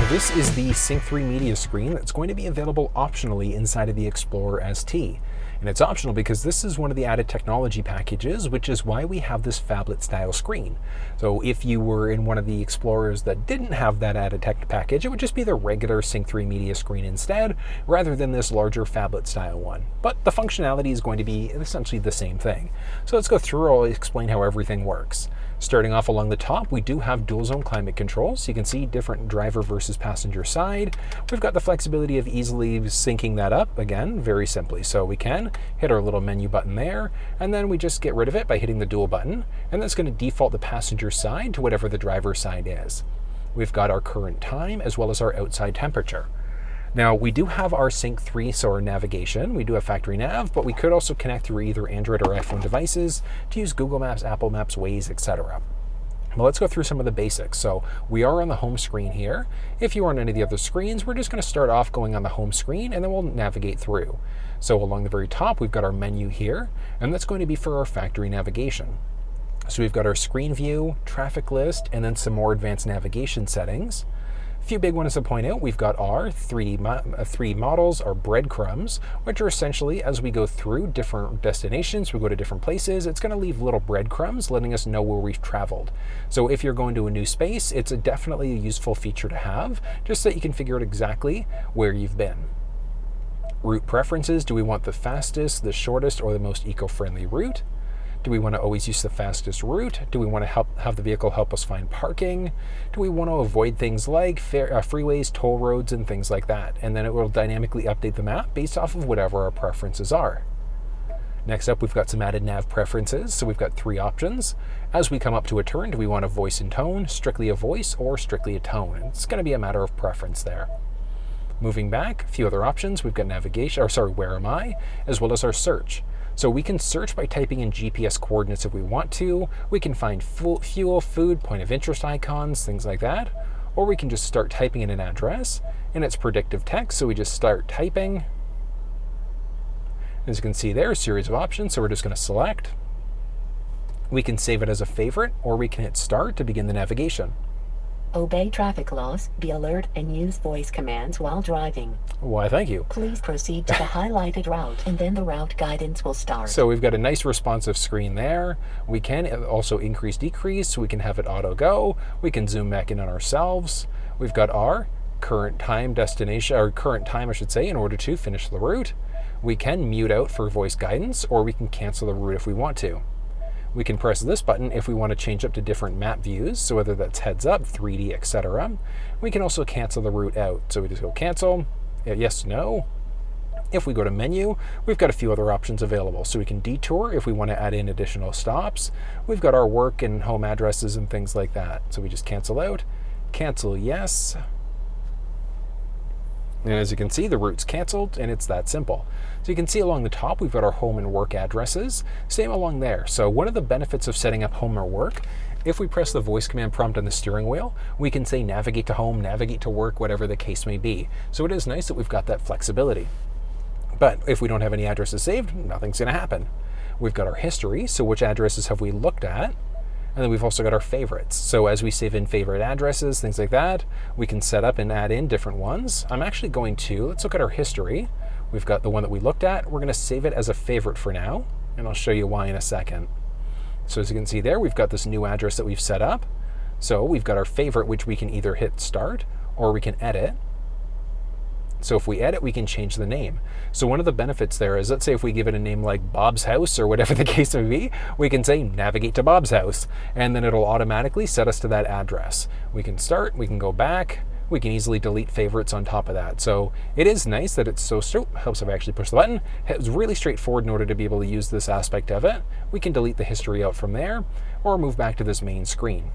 this is the Sync3 media screen that's going to be available optionally inside of the Explorer ST. And it's optional because this is one of the added technology packages, which is why we have this phablet style screen. So if you were in one of the Explorers that didn't have that added tech package, it would just be the regular Sync3 media screen instead, rather than this larger phablet style one. But the functionality is going to be essentially the same thing. So let's go through, I'll explain how everything works. Starting off along the top, we do have dual zone climate control, so you can see different driver versus passenger side. We've got the flexibility of easily syncing that up, again, very simply. So we can hit our little menu button there, and then we just get rid of it by hitting the dual button, and that's going to default the passenger side to whatever the driver side is. We've got our current time as well as our outside temperature. Now, we do have our Sync3, so our navigation. We do have factory nav, but we could also connect through either Android or iPhone devices to use Google Maps, Apple Maps, Waze, etc. Well, let's go through some of the basics. So we are on the home screen here. If you are on any of the other screens, we're just going to start off going on the home screen, and then we'll navigate through. So along the very top, we've got our menu here, and that's going to be for our factory navigation. So we've got our screen view, traffic list, and then some more advanced navigation settings. A few big ones to point out, we've got our 3D models, our breadcrumbs, which are essentially, as we go through different destinations, we go to different places, it's going to leave little breadcrumbs letting us know where we've traveled. So if you're going to a new space, it's definitely a useful feature to have, just so that you can figure out exactly where you've been. Route preferences, do we want the fastest, the shortest, or the most eco-friendly route? Do we want to always use the fastest route? Do we want to have the vehicle help us find parking? Do we want to avoid things like freeways, toll roads, and things like that? And then it will dynamically update the map based off of whatever our preferences are. Next up, we've got some added nav preferences. So we've got 3 options. As we come up to a turn, do we want a voice and tone, strictly a voice, or strictly a tone? It's going to be a matter of preference there. Moving back, a few other options. We've got navigation, where am I, as well as our search. So we can search by typing in GPS coordinates if we want to. We can find fuel, food, point of interest icons, things like that. Or we can just start typing in an address, and it's predictive text, so we just start typing. As you can see there, a series of options, so we're just going to select. We can save it as a favorite, or we can hit start to begin the navigation. Obey traffic laws, be alert, and use voice commands while driving. Why, thank you. Please proceed to the highlighted route, and then the route guidance will start. So we've got a nice responsive screen there. We can also increase, decrease. We can have it auto go. We can zoom back in on ourselves. We've got our current time destination, or current time, I should say, in order to finish the route. We can mute out for voice guidance, or we can cancel the route if we want to. We can press this button if we want to change up to different map views, so whether that's heads up, 3D, etc. We can also cancel the route out. So we just go cancel, yes, no. If we go to menu, we've got a few other options available. So we can detour if we want to add in additional stops. We've got our work and home addresses and things like that. So we just cancel out, cancel yes. And as you can see, the route's canceled, and it's that simple. So you can see along the top, we've got our home and work addresses. Same along there. So one of the benefits of setting up home or work, if we press the voice command prompt on the steering wheel, we can say navigate to home, navigate to work, whatever the case may be. So it is nice that we've got that flexibility. But if we don't have any addresses saved, nothing's going to happen. We've got our history, so which addresses have we looked at? And then we've also got our favorites. So as we save in favorite addresses, things like that, we can set up and add in different ones. I'm actually going to, let's look at our history. We've got the one that we looked at. We're going to save it as a favorite for now, and I'll show you why in a second. So as you can see there, we've got this new address that we've set up. So we've got our favorite, which we can either hit start or we can edit. So if we edit, we can change the name. So one of the benefits there is, let's say if we give it a name like Bob's House or whatever the case may be, we can say navigate to Bob's house, and then it'll automatically set us to that address. We can start, we can go back, we can easily delete favorites on top of that. So it is nice that it's so, helps if I actually push the button. It's really straightforward in order to be able to use this aspect of it. We can delete the history out from there, or move back to this main screen.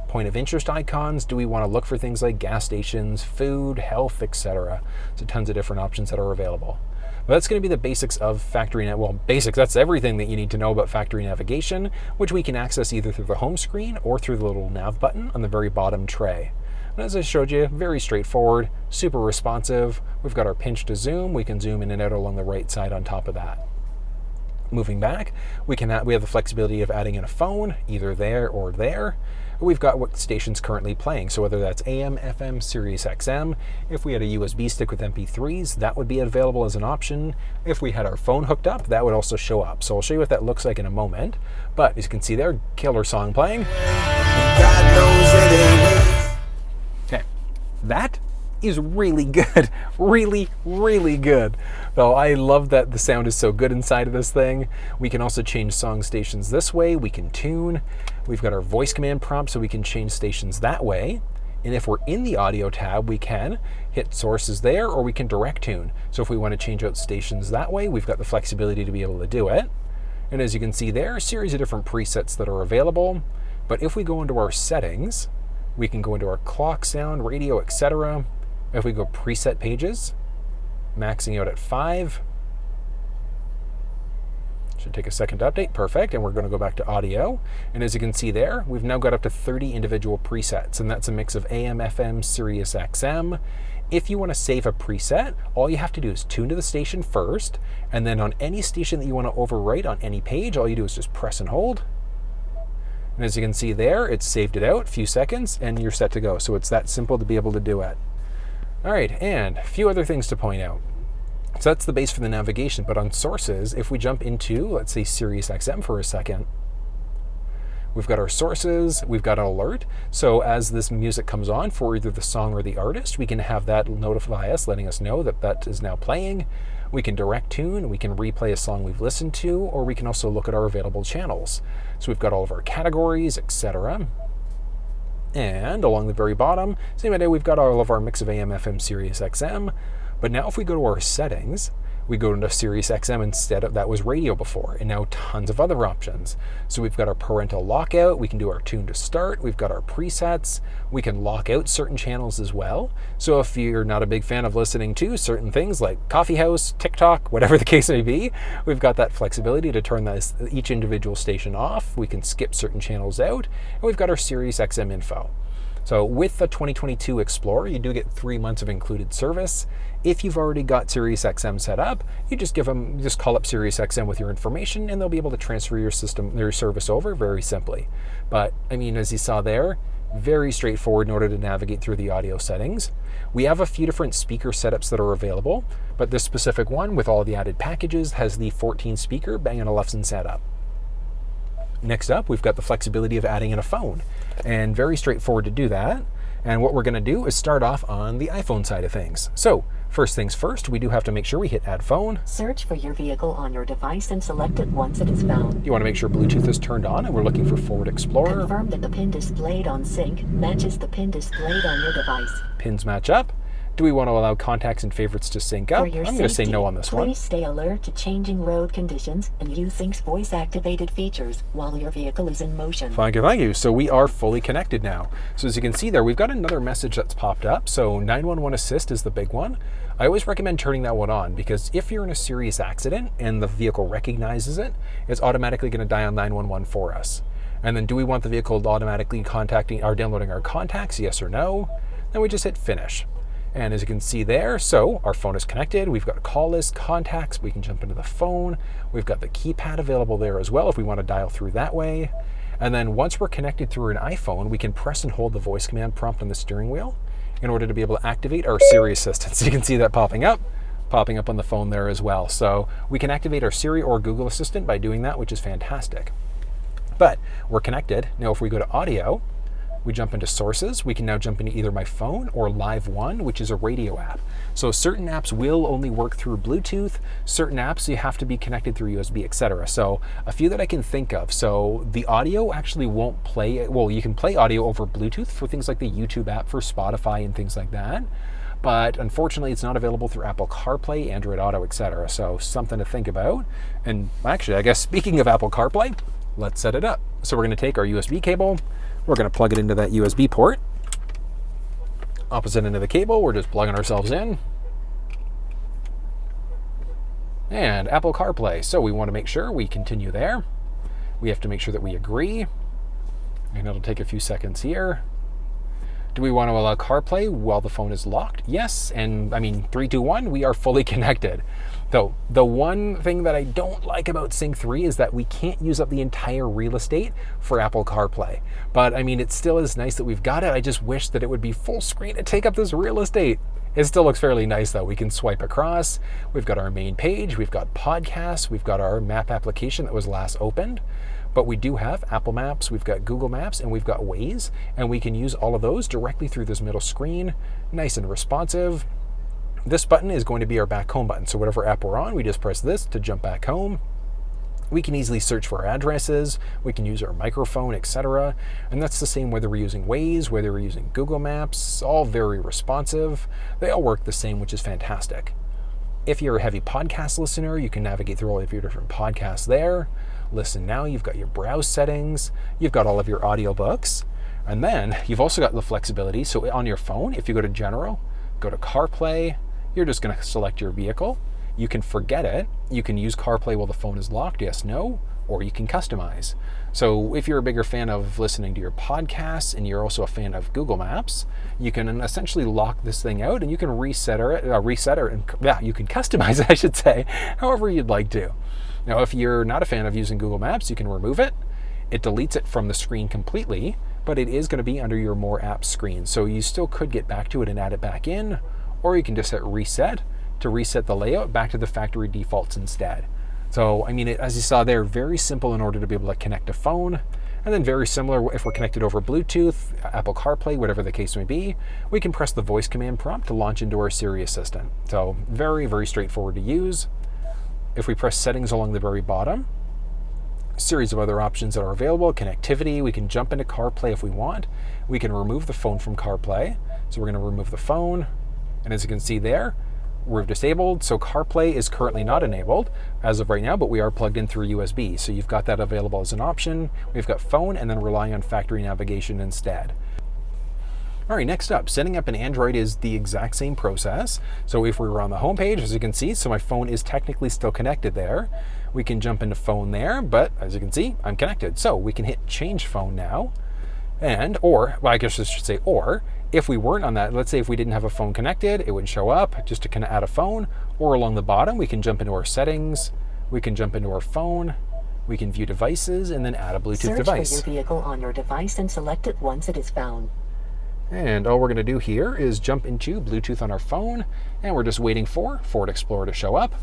Point of interest icons, do we want to look for things like gas stations, food, health, etc. So tons of different options that are available. But that's going to be the basics of factory basics, that's everything that you need to know about factory navigation, which we can access either through the home screen or through the little nav button on the very bottom tray. And as I showed you, very straightforward, super responsive. We've got our pinch to zoom. We can zoom in and out along the right side on top of that. Moving back, we have the flexibility of adding in a phone, either there or there. we've got what station's currently playing. So whether that's AM, FM, SiriusXM, if we had a USB stick with MP3s, that would be available as an option. If we had our phone hooked up, that would also show up. So I'll show you what that looks like in a moment. But as you can see there, killer song playing. God knows it ain't. Okay, that is really good. Really, really good. Though I love that the sound is so good inside of this thing. We can also change song stations this way. We can tune. We've got our voice command prompt, so we can change stations that way. And if we're in the audio tab, we can hit sources there, or we can direct tune. So if we want to change out stations that way, we've got the flexibility to be able to do it. And as you can see there, a series of different presets that are available. But if we go into our settings, we can go into our clock, sound, radio, etc. If we go preset pages, maxing out at 5. Should take a second to update. Perfect. And we're going to go back to audio. And as you can see there, we've now got up to 30 individual presets. And that's a mix of AM, FM, SiriusXM. If you want to save a preset, all you have to do is tune to the station first. And then on any station that you want to overwrite on any page, all you do is just press and hold. And as you can see there, it's saved it out, a few seconds, and you're set to go. So it's that simple to be able to do it. All right, and a few other things to point out. So that's the base for the navigation, but on sources, if we jump into, let's say, SiriusXM for a second, we've got our sources, we've got an alert. So as this music comes on for either the song or the artist, we can have that notify us, letting us know that that is now playing. We can direct tune, we can replay a song we've listened to, or we can also look at our available channels. So we've got all of our categories, etc. And along the very bottom, same idea, we've got all of our mix of AM, FM, SiriusXM. But now if we go to our settings, we go into SiriusXM instead of, that was radio before, and now tons of other options. So we've got our parental lockout, we can do our tune to start, we've got our presets, we can lock out certain channels as well. So if you're not a big fan of listening to certain things like Coffee House, TikTok, whatever the case may be, we've got that flexibility to turn each individual station off. We can skip certain channels out, and we've got our SiriusXM info. So with the 2022 Explorer, you do get 3 months of included service. If you've already got SiriusXM set up, you just call up SiriusXM with your information, and they'll be able to transfer your service over very simply. But I mean, as you saw there, very straightforward in order to navigate through the audio settings. We have a few different speaker setups that are available, but this specific one with all the added packages has the 14 speaker Bang & Olufsen setup. Next up, we've got the flexibility of adding in a phone, and very straightforward to do that. And what we're going to do is start off on the iPhone side of things. So first things first, we do have to make sure we hit add phone. Search for your vehicle on your device and select it once it is found. You want to make sure Bluetooth is turned on, and we're looking for Forward Explorer. Confirm that the pin displayed on Sync matches the pin displayed on your device. Pins match up. Do we want to allow contacts and favorites to sync up? I'm going to say no on this one. Please stay alert to changing road conditions and use Sync's voice-activated features while your vehicle is in motion. Thank you. So we are fully connected now. So as you can see there, we've got another message that's popped up. So 911 Assist is the big one. I always recommend turning that one on, because if you're in a serious accident and the vehicle recognizes it, it's automatically going to dial 911 for us. And then do we want the vehicle automatically downloading our contacts, yes or no? Then we just hit finish. And as you can see there, so our phone is connected. We've got a call list, contacts. We can jump into the phone. We've got the keypad available there as well if we want to dial through that way. And then once we're connected through an iPhone, we can press and hold the voice command prompt on the steering wheel in order to be able to activate our Siri Assistant. So you can see that popping up on the phone there as well. So we can activate our Siri or Google Assistant by doing that, which is fantastic. But we're connected. Now if we go to audio, we jump into sources. We can now jump into either my phone or Live One, which is a radio app. So certain apps will only work through Bluetooth. Certain apps you have to be connected through USB, etc. So a few that I can think of. So the audio actually won't play. Well, you can play audio over Bluetooth for things like the YouTube app for Spotify and things like that. But unfortunately, it's not available through Apple CarPlay, Android Auto, etc. So something to think about. And actually, I guess speaking of Apple CarPlay, let's set it up. So we're going to take our USB cable. We're going to plug it into that USB port. Opposite end of the cable, we're just plugging ourselves in. And Apple CarPlay. So we want to make sure we continue there. We have to make sure that we agree. And it'll take a few seconds here. Do we want to allow CarPlay while the phone is locked? Yes, and I mean, 3, 2, 1, we are fully connected. Though the one thing that I don't like about Sync3 is that we can't use up the entire real estate for Apple CarPlay. But I mean, it still is nice that we've got it. I just wish that it would be full screen to take up this real estate. It still looks fairly nice though. We can swipe across. We've got our main page, we've got podcasts, we've got our map application that was last opened. But we do have Apple Maps, we've got Google Maps, and we've got Waze, and we can use all of those directly through this middle screen, nice and responsive. This button is going to be our back home button, so whatever app we're on, we just press this to jump back home. We can easily search for our addresses, we can use our microphone, etc. And that's the same whether we're using Waze, whether we're using Google Maps, all very responsive. They all work the same, which is fantastic. If you're a heavy podcast listener, you can navigate through all of your different podcasts there. Listen now, you've got your browse settings, you've got all of your audiobooks, and then you've also got the flexibility. So on your phone, if you go to General, go to CarPlay, you're just going to select your vehicle. You can forget it. You can use CarPlay while the phone is locked, yes, no, or you can customize. So if you're a bigger fan of listening to your podcasts and you're also a fan of Google Maps, you can essentially lock this thing out and you can reset it, and you can customize it, I should say, however you'd like to. Now, if you're not a fan of using Google Maps, you can remove it. It deletes it from the screen completely, but it is going to be under your More Apps screen. So you still could get back to it and add it back in, or you can just hit reset to reset the layout back to the factory defaults instead. So, I mean, as you saw there, very simple in order to be able to connect a phone. And then very similar if we're connected over Bluetooth, Apple CarPlay, whatever the case may be, we can press the voice command prompt to launch into our Siri assistant. So very, very straightforward to use. If we press settings along the very bottom, a series of other options that are available. Connectivity, we can jump into CarPlay if we want. We can remove the phone from CarPlay. So we're going to remove the phone. And as you can see there, we're disabled. So CarPlay is currently not enabled as of right now, but we are plugged in through USB. So you've got that available as an option. We've got phone and then relying on factory navigation instead. All right, next up, setting up an Android is the exact same process. So if we were on the home page, as you can see, so my phone is technically still connected there. We can jump into phone there, but as you can see, I'm connected. So we can hit change phone now. Or I guess I should say, or if we weren't on that, let's say if we didn't have a phone connected, it would show up just to add a phone, or along the bottom, we can jump into our settings, we can jump into our phone, we can view devices, and then add a Bluetooth device. Search for your vehicle on your device and select it once it is found. And all we're going to do here is jump into Bluetooth on our phone, and we're just waiting for Ford Explorer to show up.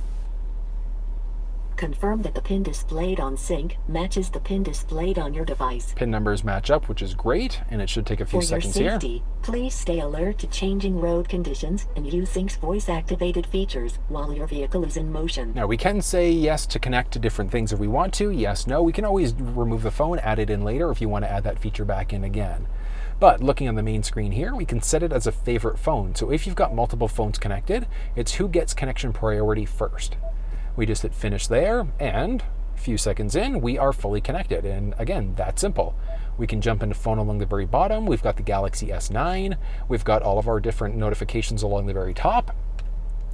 Confirm that the pin displayed on Sync matches the pin displayed on your device. Pin numbers match up, which is great, and it should take a few seconds here. For your safety, please stay alert to changing road conditions and use Sync's voice-activated features while your vehicle is in motion. Now, we can say yes to connect to different things if we want to. Yes, no. We can always remove the phone, add it in later if you want to add that feature back in again. But looking on the main screen here, we can set it as a favorite phone. So if you've got multiple phones connected, it's who gets connection priority first. We just hit finish there, and a few seconds in, we are fully connected. And again, that's simple. We can jump into phone along the very bottom. We've got the Galaxy S9. We've got all of our different notifications along the very top.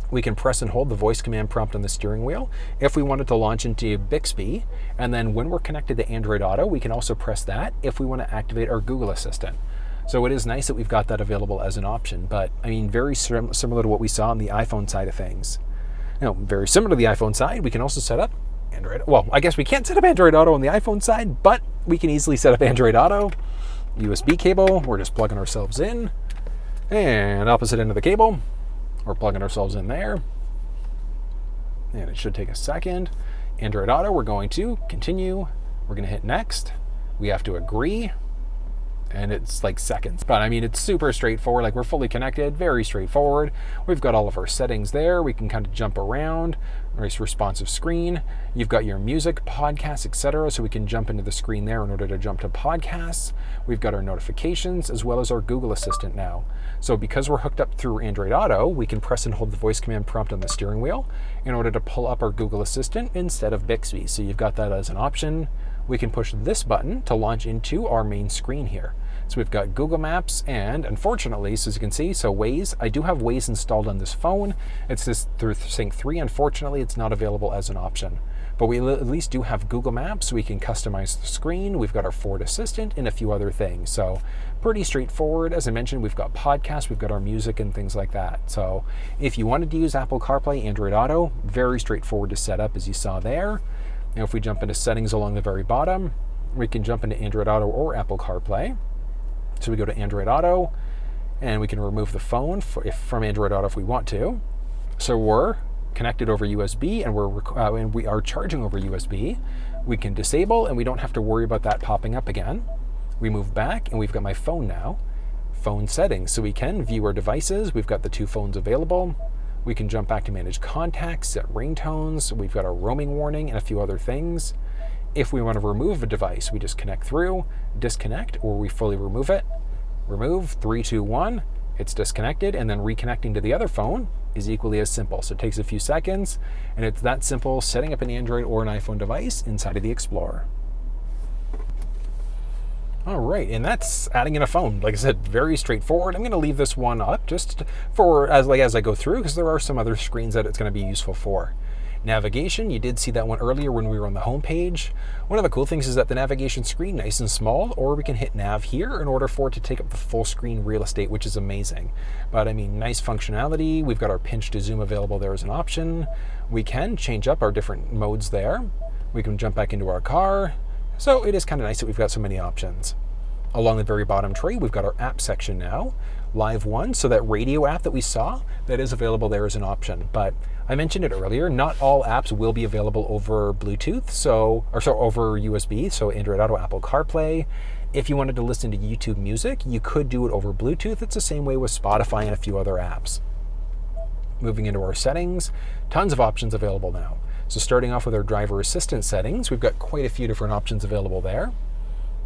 We can press and hold the voice command prompt on the steering wheel if we wanted to launch into Bixby. And then when we're connected to Android Auto, we can also press that if we want to activate our Google Assistant. So it is nice that we've got that available as an option, but I mean, very similar to what we saw on the iPhone side of things. Now, very similar to the iPhone side, we can also set up Android. Well, I guess we can't set up Android Auto on the iPhone side, but we can easily set up Android Auto. USB cable, we're just plugging ourselves in. And opposite end of the cable, we're plugging ourselves in there. And it should take a second. Android Auto, we're going to continue. We're going to hit next. We have to agree. And it's like seconds. But I mean, it's super straightforward. Like, we're fully connected, very straightforward. We've got all of our settings there. We can kind of jump around. Nice responsive screen. You've got your music, podcasts, etc. So we can jump into the screen there in order to jump to podcasts. We've got our notifications as well as our Google Assistant now. So because we're hooked up through Android Auto, we can press and hold the voice command prompt on the steering wheel in order to pull up our Google Assistant instead of Bixby. So you've got that as an option. We can push this button to launch into our main screen here. So we've got Google Maps and, unfortunately, so as you can see, so Waze, I do have Waze installed on this phone. It's just through Sync3. Unfortunately, it's not available as an option. but we at least do have Google Maps. We can customize the screen. We've got our Ford Assistant and a few other things. So pretty straightforward. As I mentioned, we've got podcasts, we've got our music and things like that. So if you wanted to use Apple CarPlay, Android Auto, very straightforward to set up, as you saw there. Now if we jump into settings along the very bottom, we can jump into Android Auto or Apple CarPlay. So we go to Android Auto, and we can remove the phone from Android Auto if we want to. So we're connected over USB, and we are charging over USB. We can disable, and we don't have to worry about that popping up again. We move back, and we've got my phone now. Phone settings, so we can view our devices. We've got the two phones available. We can jump back to manage contacts, set ringtones. We've got our roaming warning and a few other things. If we want to remove a device, we just connect through, disconnect, or we fully remove it. Remove, 3, 2, 1, it's disconnected, and then reconnecting to the other phone is equally as simple. So it takes a few seconds, and it's that simple setting up an Android or an iPhone device inside of the Explorer. All right, and that's adding in a phone. Like I said, very straightforward. I'm going to leave this one up just for as I go through, because there are some other screens that it's going to be useful for. Navigation, you did see that one earlier when we were on the home page. One of the cool things is that the navigation screen, nice and small, or we can hit nav here in order for it to take up the full screen real estate, which is amazing. But I mean, nice functionality. We've got our pinch to zoom available there as an option. We can change up our different modes there. We can jump back into our car. So it is kind of nice that we've got so many options. Along the very bottom tray, we've got our app section now. Live One, so that radio app that we saw, that is available there as an option. But I mentioned it earlier, not all apps will be available over Bluetooth, over USB, so Android Auto, Apple CarPlay. If you wanted to listen to YouTube music, you could do it over Bluetooth. It's the same way with Spotify and a few other apps. Moving into our settings, tons of options available now. So starting off with our driver assistance settings, we've got quite a few different options available there.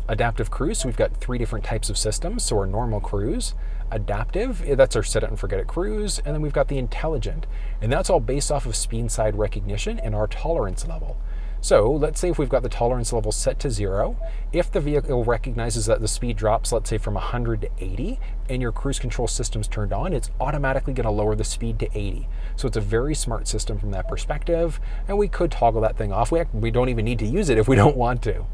Adaptive cruise, so we've got 3 different types of systems. So our normal cruise, adaptive, that's our set it and forget it cruise, and then we've got the intelligent, and that's all based off of speed side recognition and our tolerance level. So let's say if we've got the tolerance level set to 0, if the vehicle recognizes that the speed drops, let's say from 100 to 80, and your cruise control system's turned on, it's automatically going to lower the speed to 80. So it's a very smart system from that perspective, and we could toggle that thing off. We don't even need to use it if we don't want to.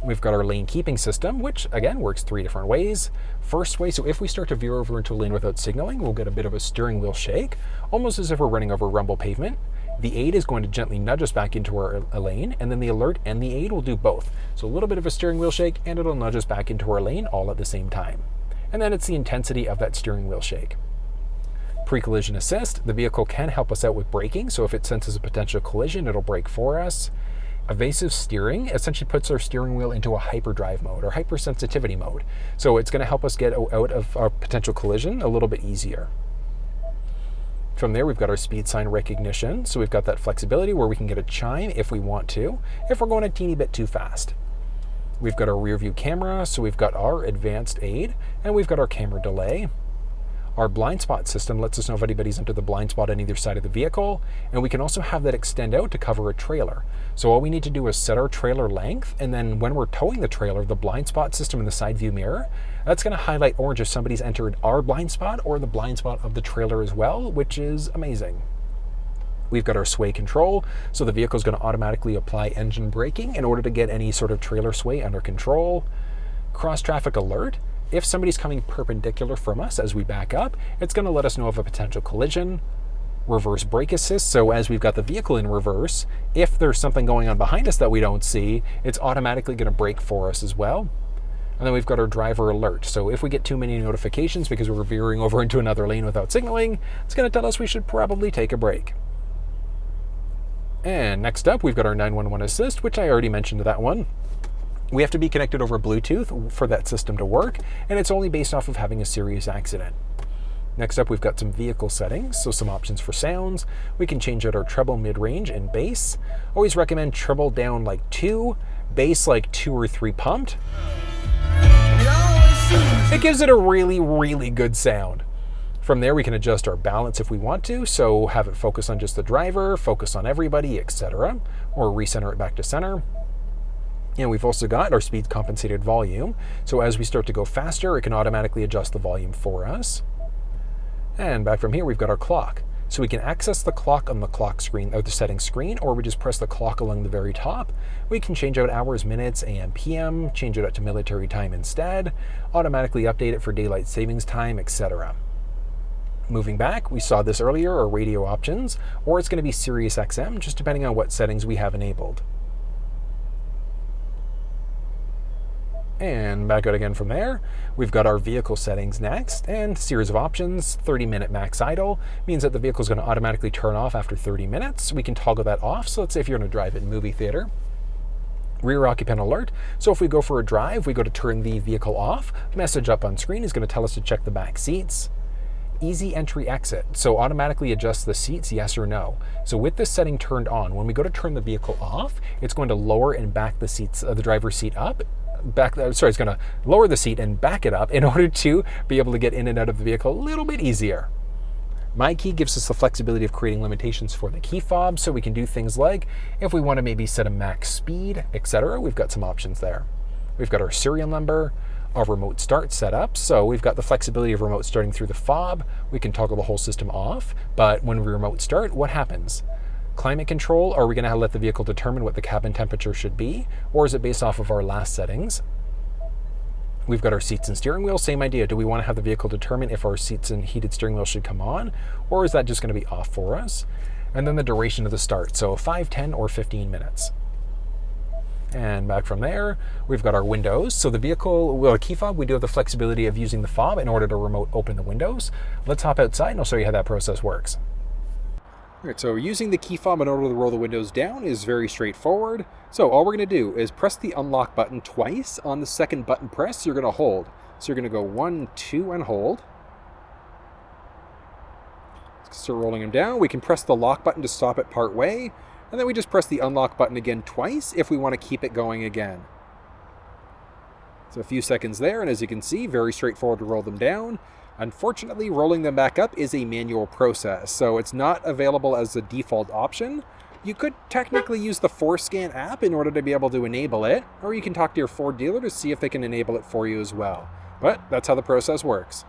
We've got our lane keeping system, which again works 3 different ways. First way, so if we start to veer over into a lane without signaling, we'll get a bit of a steering wheel shake, almost as if we're running over rumble pavement. The aid is going to gently nudge us back into our lane, and then the alert and the aid will do both. So a little bit of a steering wheel shake, and it'll nudge us back into our lane all at the same time. And then it's the intensity of that steering wheel shake. Pre-collision assist, the vehicle can help us out with braking, so if it senses a potential collision, it'll brake for us. Evasive steering essentially puts our steering wheel into a hyperdrive mode or hypersensitivity mode. So it's going to help us get out of our potential collision a little bit easier. From there, we've got our speed sign recognition. So we've got that flexibility where we can get a chime if we want to, if we're going a teeny bit too fast. We've got our rear view camera, so we've got our advanced aid, and we've got our camera delay. Our blind spot system lets us know if anybody's into the blind spot on either side of the vehicle, and we can also have that extend out to cover a trailer. So all we need to do is set our trailer length, and then when we're towing the trailer, the blind spot system in the side view mirror, that's going to highlight orange if somebody's entered our blind spot or the blind spot of the trailer as well, which is amazing. We've got our sway control, so the vehicle is going to automatically apply engine braking in order to get any sort of trailer sway under control. Cross traffic alert. If somebody's coming perpendicular from us as we back up, it's going to let us know of a potential collision. Reverse brake assist, so as we've got the vehicle in reverse, if there's something going on behind us that we don't see, it's automatically going to brake for us as well. And then we've got our driver alert, so if we get too many notifications because we're veering over into another lane without signaling, it's going to tell us we should probably take a break. And next up, we've got our 911 assist, which I already mentioned that one. We have to be connected over Bluetooth for that system to work, and it's only based off of having a serious accident. Next up, we've got some vehicle settings, so some options for sounds. We can change out our treble, mid-range, and bass. Always recommend treble down like 2, bass like 2 or 3 pumped. It gives it a really, really good sound. From there, we can adjust our balance if we want to, so have it focus on just the driver, focus on everybody, etc., or recenter it back to center. And we've also got our speed compensated volume. So as we start to go faster, it can automatically adjust the volume for us. And back from here, we've got our clock. So we can access the clock on the clock screen, or the settings screen, or we just press the clock along the very top. We can change out hours, minutes, AM, PM, change it out to military time instead, automatically update it for daylight savings time, etc. Moving back, we saw this earlier, our radio options, or it's going to be SiriusXM, just depending on what settings we have enabled. And back out again from there. We've got our vehicle settings next, and series of options. 30-minute max idle means that the vehicle is going to automatically turn off after 30 minutes. We can toggle that off. So let's say if you're going to drive it in a movie theater. Rear occupant alert. So if we go for a drive, we go to turn the vehicle off. Message up on screen is going to tell us to check the back seats. Easy entry exit. So automatically adjust the seats, yes or no. So with this setting turned on, when we go to turn the vehicle off, it's going to lower and back the seats, the driver's seat up. It's going to lower the seat and back it up in order to be able to get in and out of the vehicle a little bit easier. My Key gives us the flexibility of creating limitations for the key fob, so we can do things like if we want to maybe set a max speed, etc. We've got some options there. We've got our serial number, our remote start set up, so we've got the flexibility of remote starting through the fob. We can toggle the whole system off, but when we remote start, what happens? Climate control, are we going to let the vehicle determine what the cabin temperature should be, or is it based off of our last settings? We've got our seats and steering wheel, same idea. Do we want to have the vehicle determine if our seats and heated steering wheel should come on, or is that just going to be off for us? And then the duration of the start, so 5, 10, or 15 minutes. And back from there, we've got our windows. So the vehicle, well, a key fob, we do have the flexibility of using the fob in order to remote open the windows. Let's hop outside and I'll show you how that process works. All right, so using the key fob in order to roll the windows down is very straightforward. So all we're going to do is press the unlock button twice. On the second button press, you're going to hold. So you're going to go 1, 2, and hold. Let's start rolling them down. We can press the lock button to stop it part way. And then we just press the unlock button again twice if we want to keep it going again. So a few seconds there, and as you can see, very straightforward to roll them down. Unfortunately, rolling them back up is a manual process, so it's not available as a default option. You could technically use the ForScan app in order to be able to enable it, or you can talk to your Ford dealer to see if they can enable it for you as well. But that's how the process works.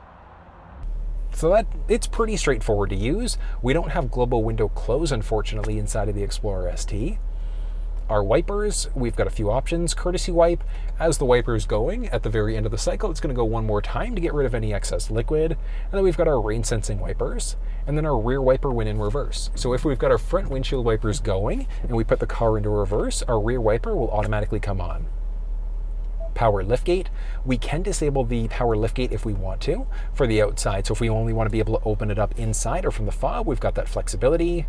So it's pretty straightforward to use. We don't have global window close, unfortunately, inside of the Explorer ST. Our wipers, we've got a few options. Courtesy wipe, as the wiper is going at the very end of the cycle, it's going to go one more time to get rid of any excess liquid. And then we've got our rain sensing wipers, and then our rear wiper when in reverse. So if we've got our front windshield wipers going and we put the car into reverse, our rear wiper will automatically come on. Power liftgate, we can disable the power liftgate if we want to for the outside. So if we only want to be able to open it up inside or from the fob, we've got that flexibility.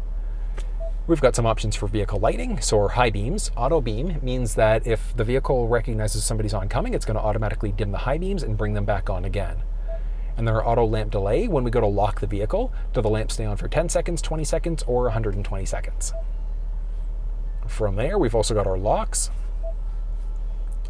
We've got some options for vehicle lighting. So our high beams, auto beam means that if the vehicle recognizes somebody's oncoming, it's going to automatically dim the high beams and bring them back on again. And then our auto lamp delay, when we go to lock the vehicle, do the lamp stay on for 10 seconds, 20 seconds, or 120 seconds? From there, we've also got our locks.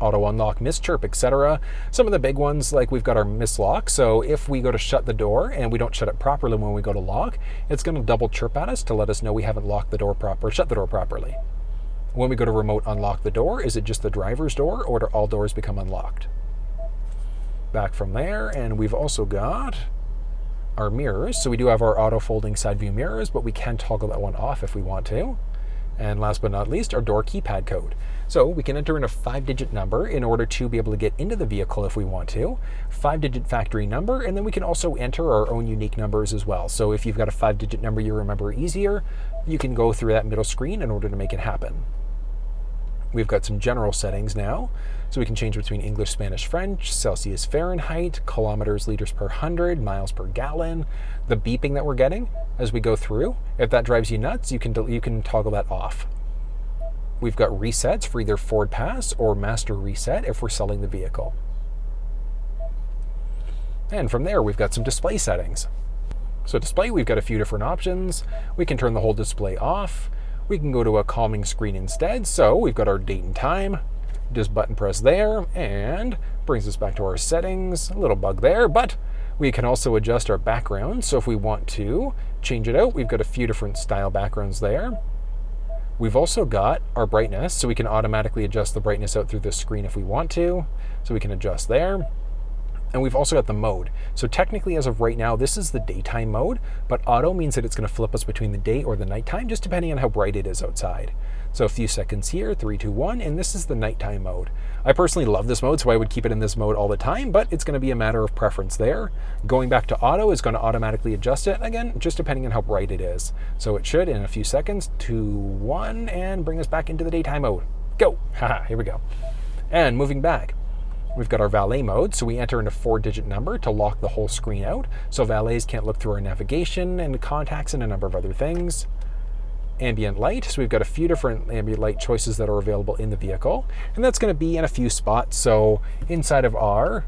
Auto unlock, mischirp, etc. Some of the big ones, like we've got our mislock. So if we go to shut the door and we don't shut it properly when we go to lock, it's going to double chirp at us to let us know we haven't locked the door shut the door properly. When we go to remote unlock the door, is it just the driver's door, or do all doors become unlocked? Back from there, and we've also got our mirrors. So we do have our auto folding side view mirrors, but we can toggle that one off if we want to. And last but not least, our door keypad code. So we can enter in a 5-digit number in order to be able to get into the vehicle if we want to. 5-digit factory number, and then we can also enter our own unique numbers as well. So if you've got a 5-digit number you remember easier, you can go through that middle screen in order to make it happen. We've got some general settings now. So we can change between English, Spanish, French, Celsius, Fahrenheit, kilometers, liters per 100, miles per gallon. The beeping that we're getting as we go through, if that drives you nuts, you can toggle that off. We've got resets for either Ford Pass or Master Reset if we're selling the vehicle. And from there, we've got some display settings. So display, we've got a few different options. We can turn the whole display off. We can go to a calming screen instead. So we've got our date and time. Just button press there and brings us back to our settings. A little bug there, but we can also adjust our background. So if we want to change it out, we've got a few different style backgrounds there. We've also got our brightness, so we can automatically adjust the brightness out through the screen if we want to. So we can adjust there. And we've also got the mode. So technically, as of right now, this is the daytime mode, but auto means that it's going to flip us between the day or the nighttime, just depending on how bright it is outside. So a few seconds here, 3, 2, 1, and this is the nighttime mode. I personally love this mode, so I would keep it in this mode all the time, but it's going to be a matter of preference there. Going back to auto is going to automatically adjust it, again, just depending on how bright it is. So it should, in a few seconds, 2, 1, and bring us back into the daytime mode. Go! Haha, here we go. And moving back, we've got our valet mode, so we enter in a 4-digit number to lock the whole screen out, so valets can't look through our navigation and contacts and a number of other things. Ambient light, so we've got a few different ambient light choices that are available in the vehicle, and that's going to be in a few spots, so inside of our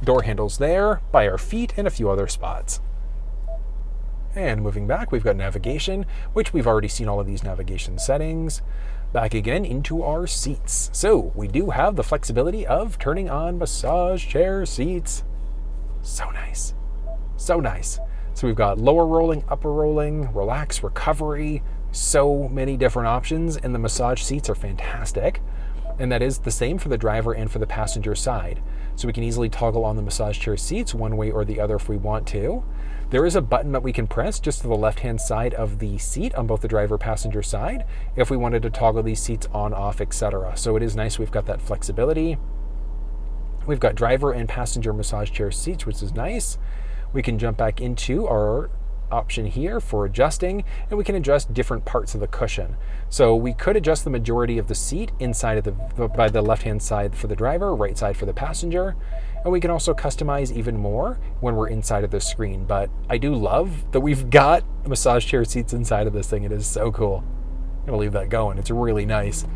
door handles there, by our feet, and a few other spots. And moving back, we've got navigation, which we've already seen all of these navigation settings. Back again into our seats. So we do have the flexibility of turning on massage chair seats. So nice. So nice. So we've got lower rolling, upper rolling, relax, recovery, so many different options, and the massage seats are fantastic. And that is the same for the driver and for the passenger side. So we can easily toggle on the massage chair seats one way or the other if we want to. There is a button that we can press just to the left-hand side of the seat on both the driver passenger side if we wanted to toggle these seats on, off, etc. So it is nice we've got that flexibility. We've got driver and passenger massage chair seats, which is nice. We can jump back into our option here for adjusting, and we can adjust different parts of the cushion. So we could adjust the majority of the seat inside of by the left-hand side for the driver, right side for the passenger, and we can also customize even more when we're inside of the screen. But I do love that we've got massage chair seats inside of this thing. It is so cool. I'm gonna leave that going. It's really nice.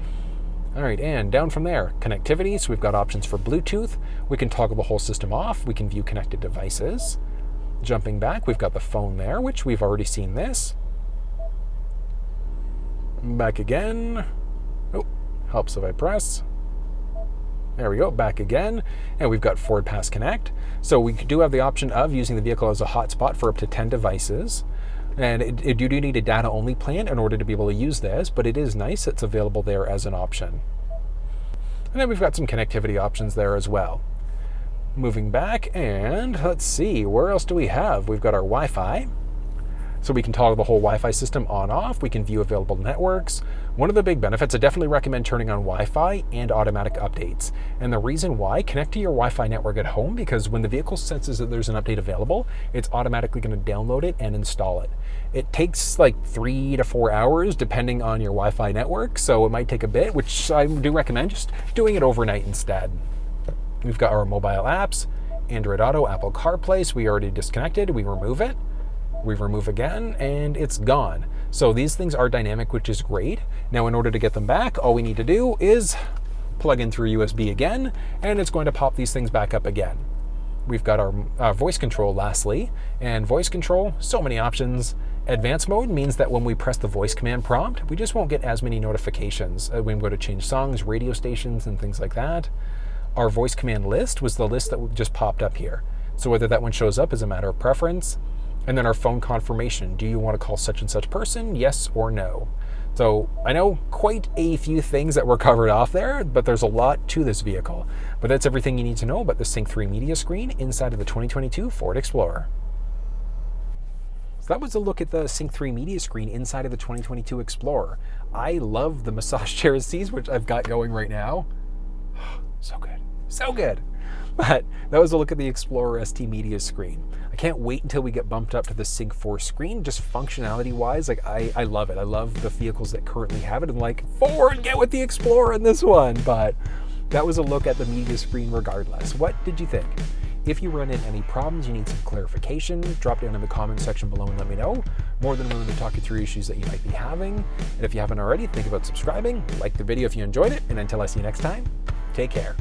All right, and down from there, connectivity. So we've got options for Bluetooth. We can toggle the whole system off. We can view connected devices. Jumping back, we've got the phone there, which we've already seen this. Back again. Oh, helps if I press. There we go, back again. And we've got Forward Pass Connect. So we do have the option of using the vehicle as a hotspot for up to 10 devices. And you do need a data-only plan in order to be able to use this, but it is nice it's available there as an option. And then we've got some connectivity options there as well. Moving back, and let's see, where else do we have? We've got our Wi-Fi. So we can toggle the whole Wi-Fi system on, off. We can view available networks. One of the big benefits, I definitely recommend turning on Wi-Fi and automatic updates. And the reason why, connect to your Wi-Fi network at home, because when the vehicle senses that there's an update available, it's automatically going to download it and install it. It takes like 3 to 4 hours depending on your Wi-Fi network, so it might take a bit, which I do recommend just doing it overnight instead. We've got our mobile apps, Android Auto, Apple CarPlay, so we already disconnected, we remove it, we remove again, and it's gone. So these things are dynamic, which is great. Now in order to get them back, all we need to do is plug in through USB again, and it's going to pop these things back up again. We've got our voice control lastly, and voice control, so many options. Advanced mode means that when we press the voice command prompt, we just won't get as many notifications when we go to change songs, radio stations, and things like that. Our voice command list was the list that just popped up here. So whether that one shows up is a matter of preference. And then our phone confirmation. Do you want to call such and such person? Yes or no? So I know quite a few things that were covered off there, but there's a lot to this vehicle. But that's everything you need to know about the Sync3 media screen inside of the 2022 Ford Explorer. So that was a look at the Sync3 media screen inside of the 2022 Explorer. I love the massage chair seats, which I've got going right now. So good. So good. But that was a look at the Explorer ST media screen. I can't wait until we get bumped up to the Sync4 screen, just functionality wise. Like I love it. I love the vehicles that currently have it. And like, Ford, get with the Explorer in this one. But that was a look at the media screen regardless. What did you think? If you run into any problems, you need some clarification, drop down in the comments section below and let me know. More than willing to talk you through issues that you might be having. And if you haven't already, think about subscribing, like the video if you enjoyed it, and until I see you next time, take care.